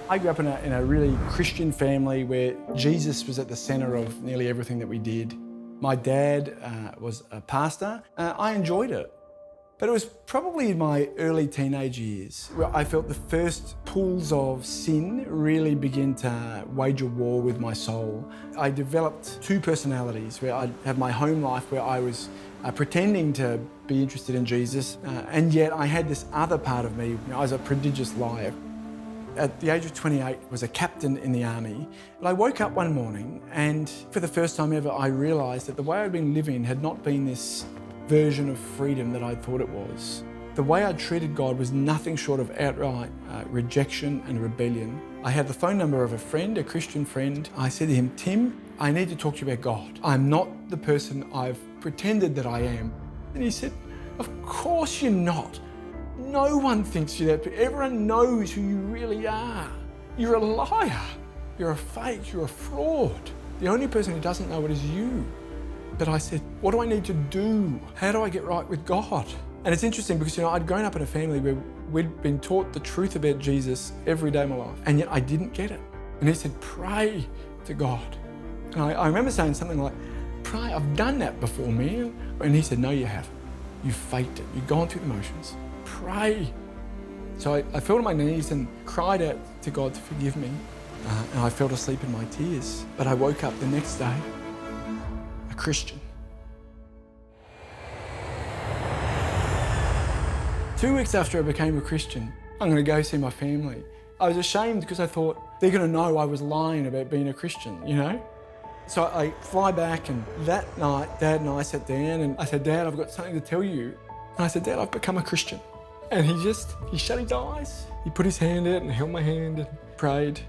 I grew up in a really Christian family where Jesus was at the centre of nearly everything that we did. My dad was a pastor. I enjoyed it. But it was probably in my early teenage years where I felt the first pulls of sin really begin to wage a war with my soul. I developed two personalities where I'd have my home life where I was pretending to be interested in Jesus, and yet I had this other part of me. I was a prodigious liar. At the age of 28, I was a captain in the army. And I woke up one morning and for the first time ever, I realised that the way I'd been living had not been this version of freedom that I thought it was. The way I'd treated God was nothing short of outright rejection and rebellion. I had the phone number of a friend, a Christian friend. I said to him, "Tim, I need to talk to you about God. I'm not the person I've pretended that I am." And he said, "Of course you're not. No one thinks you're that. Everyone knows who you really are. You're a liar. You're a fake. You're a fraud. The only person who doesn't know it is you." But I said, "What do I need to do? How do I get right with God?" And it's interesting because, I'd grown up in a family where we'd been taught the truth about Jesus every day of my life, and yet I didn't get it. And he said, "Pray to God." And I remember saying something like, "Pray, I've done that before, man." And he said, "No, you haven't. You've faked it. You've gone through the motions. Pray." So I fell on my knees and cried out to God to forgive me. And I fell asleep in my tears. But I woke up the next day a Christian. 2 weeks after I became a Christian, I'm going to go see my family. I was ashamed because I thought they're going to know I was lying about being a Christian, So I fly back, and that night, Dad and I sat down and I said, "Dad, I've got something to tell you." And I said, "Dad, I've become a Christian." And he shut his eyes. He put his hand out and held my hand and prayed.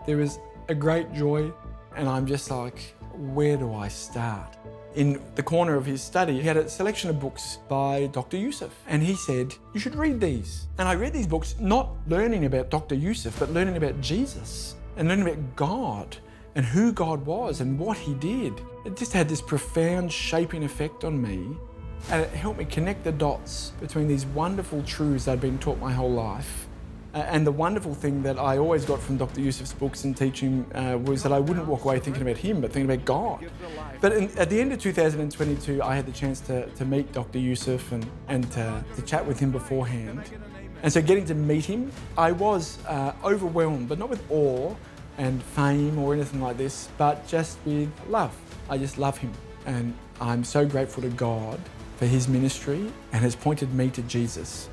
There was a great joy, and I'm just like, where do I start? In the corner of his study, he had a selection of books by Dr. Youssef. And he said, "You should read these." And I read these books, not learning about Dr. Youssef, but learning about Jesus and learning about God and who God was and what he did. It just had this profound shaping effect on me. And it helped me connect the dots between these wonderful truths I'd been taught my whole life. And the wonderful thing that I always got from Dr. Youssef's books and teaching was that I wouldn't walk away thinking about him, but thinking about God. But at the end of 2022, I had the chance to meet Dr. Youssef and to chat with him beforehand. And so getting to meet him, I was overwhelmed, but not with awe and fame or anything like this, but just with love. I just love him. And I'm so grateful to God for his ministry and has pointed me to Jesus.